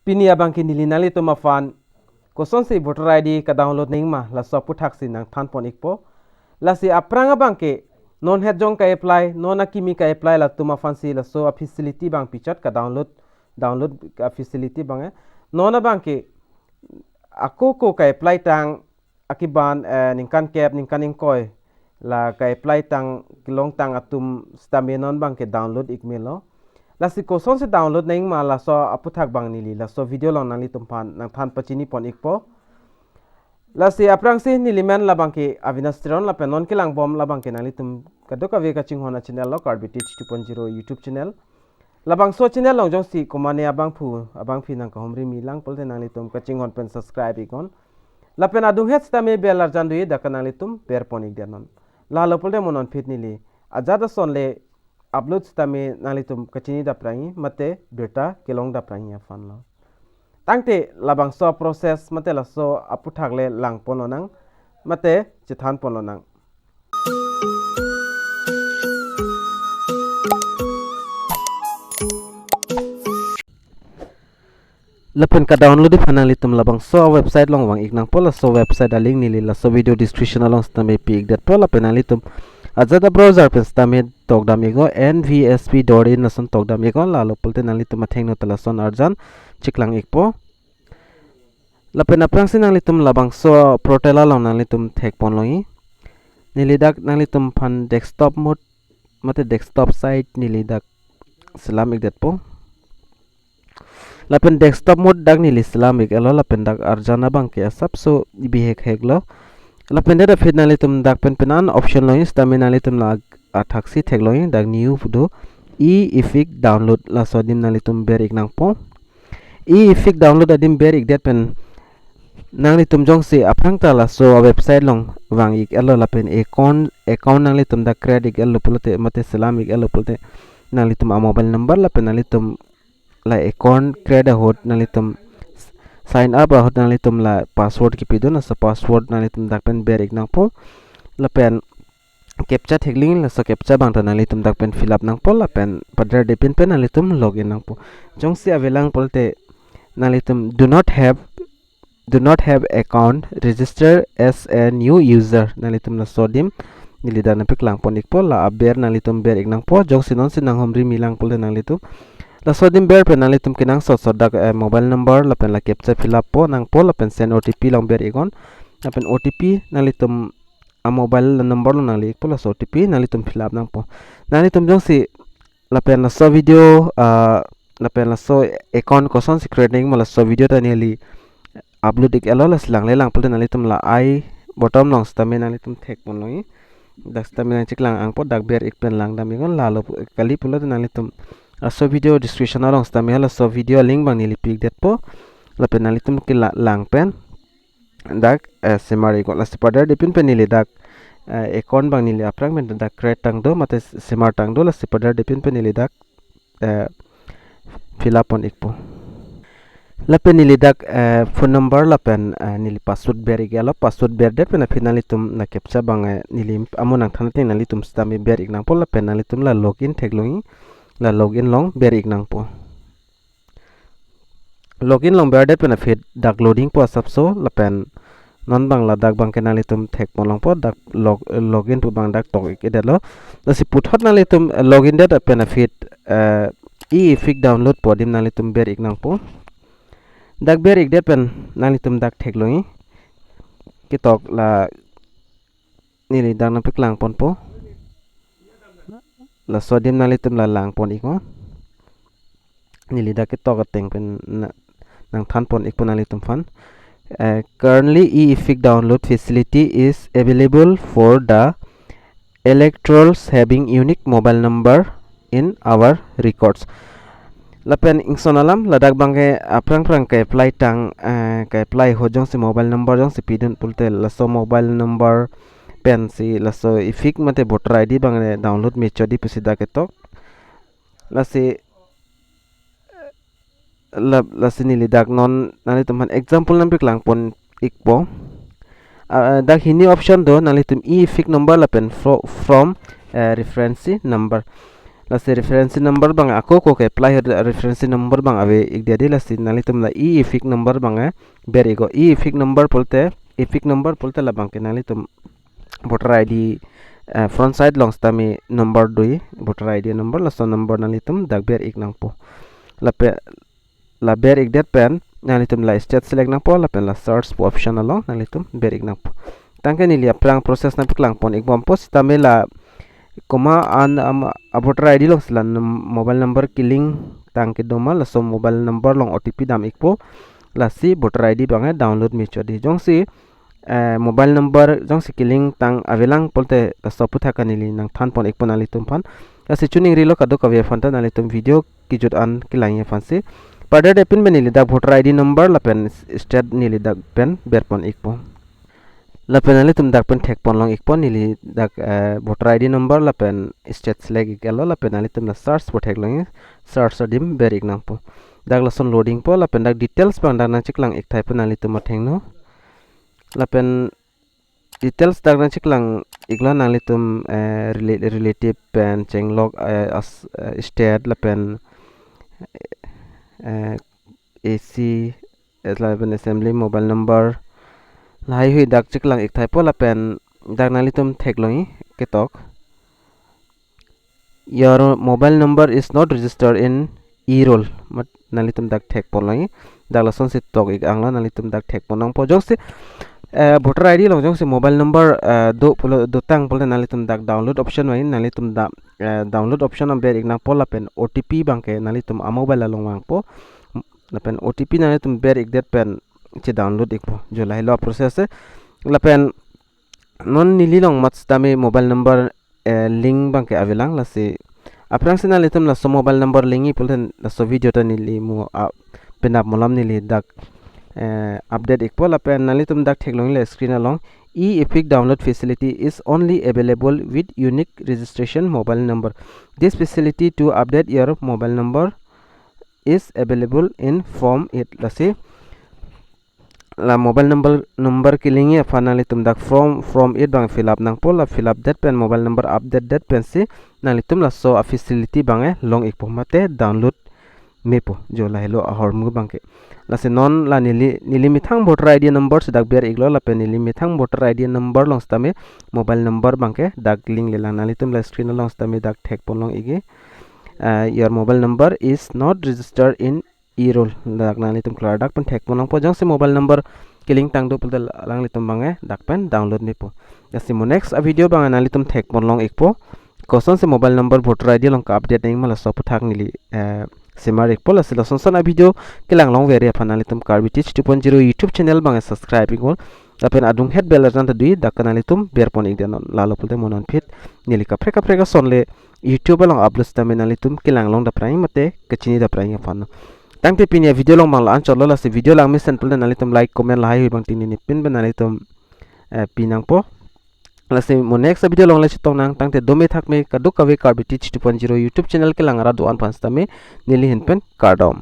pini abang ki nili nali to mafan koson si voter ID ka download ning ma la so puthak si nang than pon ikpo la si aprang abang ke non het jong ka apply non akimi ka apply la to mafan si la so a facility bang pichat ka download ka facility bang non abang ke ako ko ka apply tang akiban ningkan cap ningkan ingkoy la ka apply tang kilong tang atum stamenon bang ke download ikmelo la si koson se download na ing ma la so aputhak bang nili la so video long nang li tumpan nang than pachini pon ikpo la si aprang si nili men la bang ke avinastron la penon ke lang bom la bang ke nang li tum kadoka ve ka ching hona channel lo Karbi teach 2.0 YouTube channel la bang so channel long jong si komane abang phi nang ka homri mi lang polte nang li tum ka ching hon pen subscribe ikon la pen adung het sta me belar jandu ye da ka nang li tum per pon ik denon la lo polte monon fit nili ajada son le upload stame nalitum kachini da prangi mate beta kelong da prangi afan lo tangte labang so process mate la so apu thagle lang pono nang mate chithan pono nang lapen ka download phana litum labang so website long wang iknang pola so website a link nili la so video description along stame pig that pola penalitum Azada browser pen stame tokdam ego nvsp.in nason tokdam ego lalo pulte nali tuma thengno talason arjan chiklang ikpo lapen aprang sin nali tum labang so protela long nali tum thek pon longi nilidak nali tum phan desktop mode mate desktop site nilidak islamic datpo lapen desktop mode dak nili islamic elo lapen dak arjana bang ke asap so bihek heklo lapen da fit nali tum dak pen penan option loin stamina nali tum lag athaksi thek loin dak new do e-efic download la sodim nali tum ber ik nang po e-efic download adim ber ik det pen nali tum jong si aprang ta la so website long wang ik elo lapen account nali tum dak credit elo pulte mate islamic elo pulte nali tum a mobile number lapen nali tum la account credit hot nali tum sign up ahot nang litum la password ki pidon sa password nang litum dakpen berik nang po lapen captcha thekling la sa captcha bang ta nang litum dakpen fill up nang po lapen padra depin pen nang litum login nang po jong si avelang polte nang litum do not have account register as a new user nang litum la sodim nilida na piklang ponik po la aber nang litum berik nang po jong sinon sinang homri milang polte nang litum la sodim ber pen nang litum kinang so dak mobile number la pen la captcha fill up po nang po la pen send OTP long ber ikon la pen OTP nang litum a mobile number lo nang lik po la so OTP nang litum fill up nang po nang litum jong si la pen la so video la pen la so account koson secret ning mo la so video ta neli upload ik elo la silang le lang po nang litum la I bottom long stame nang litum thek pon longi dak stame nang chiklang ang po dak ber ik pen lang dam ikon la lo kali pulo nang litum so video description along stame la so video link bang nili pig det po la pen nalitum ki lang pen dak semari ko la sepada depin pen nili dak account bang nili aprang men dak create tang do mate semar tang do la sepada depin pen nili dak fill up on ikpo la pen nili dak phone number la pen nili password ber igalo password ber det pen finalitum na captcha bang nili amonang thanati nalitum stame ber ignang po la pen nalitum la login theklongi la login long ber ik nang po login long ber det pen fit dak loading po sapso la pen non bang la dak bang kenali tum thek mo long po dak login po bang dak tok ik det lo la si put hot nali tum login det pen fit e-efic download po dim nali tum ber ik nang po dak ber ik det pen nali tum dak thek longi kitok la nili dak na piklang pon po la sodim nalitum la lang pon iko nilida ke to gateng pen nang than pon ik pon nalitum fan currently e-efic download facility is available for the electorals having unique mobile number in our records lapen ingsonalam ladak bangke aprang ke apply tang ke apply hojong si mobile number jong si pidun pulte la so mobile number pen si la so ifik mate voter ID bang download me chodi pusida ketok la si nili dak non nali tumhan example nam piklang pon ikpo dak hini option do nali tum e-ifik number la pen from reference number lasi reference number bang ako ko ke apply reference number bang ave igdia di lasi nalitum la epic number bang ber ego epic number polte la bang ke nalitum voter id front side longs tami number dui voter id number la so number nalitum dak ber ik nang po la ber ik det pen nalitum la state select nang po la pen la search po option along nalitum ber ik nang po tangke ni lia prang process na piklang pon ik bom po tami la koma an voter id long slan mobile number killing tangke doma la so mobile number long otp dam ik po la si voter id bang download mi chodi jong si mobile number jong si killing tang avelang polte so putha kanili nang than pon ek ponali tum phan asi chuning rilo kadu kave phanta nali tum video kijut an kilai phan si pada de pin benili da voter id number la pen state nili da pen ber pon ek po la pen nali tum dak pen thek pon long ek pon nili dak voter id number la pen state select gelo la pen nali tum la search po thek long search dim ber ek nang po dak la son loading po la pen dak details bang dak na chiklang ek thai pen nali tum theng no lapen details dagna chiklang igla nalitum relative pen chenglog as state lapen ac lapen assembly mobile number lai hui dak chiklang ik thaipo lapen dak nalitum thekloi ketok your mobile number is not registered in e-roll mat nalitum dak thek poloi dak la son sit tok ik angla nalitum dak thek ponang po jok se voter id long jong se mobile number do tang pole nalitum dak download option wai nalitum da download option am ber igna pola pen otp bangke nalitum a mobile long wang po lapen otp nalitum ber ig det pen che download ik po jo lai lo process lapen non nili long mat tame mobile number link bangke avelang la se aprang se nalitum la so mobile number lingi polen la so video ta nili mu penap molam nili dak update ek pola pen nalitum dak theklong le screen along epic download facility is only available with unique registration mobile number. This facility to update your mobile number is available in form 8 lase la mobile number killing e fanalitum dak from 8 bang fill up nang pola fill up that pen mobile number update that pen se nalitum la so a facility bang long ek pomate download mepo jo la hello ahor mu bangke la se non la nili mithang voter id number se dak ber iglo la pen nili mithang voter id number long stame mobile number bangke dak link le la nalitum la screen long stame dak thek polong ige your mobile number is not registered in e-roll dak nalitum klar dak pen thek polong po jang se mobile number killing tang do pul lang litum bange dak pen download mepo jasimo next a video bang nalitum thek polong ekpo koson se mobile number voter id long ka update ning mala so puthak nili Simar ek pola sila sonsona video kilang long veri apana litum Karbi Teach 2.0 YouTube channel bang subscribe ingol apen adung head bell ran ta dui dakana litum berpon ig denon lalo pulte monon fit nilika preka sonle YouTube long upload stamina litum kilang long da prai mate kachini da prai apana tangte pinya video long mal an cholo la se video lang misen pulte nalitum like comment lai bang tini pin ban nalitum pinang po lase mo next video long la chitong nang tangte dome thak me kaduk kawe Karbi Teach 2.0 YouTube channel ke langara doan pansta me nili hinpen KARDOM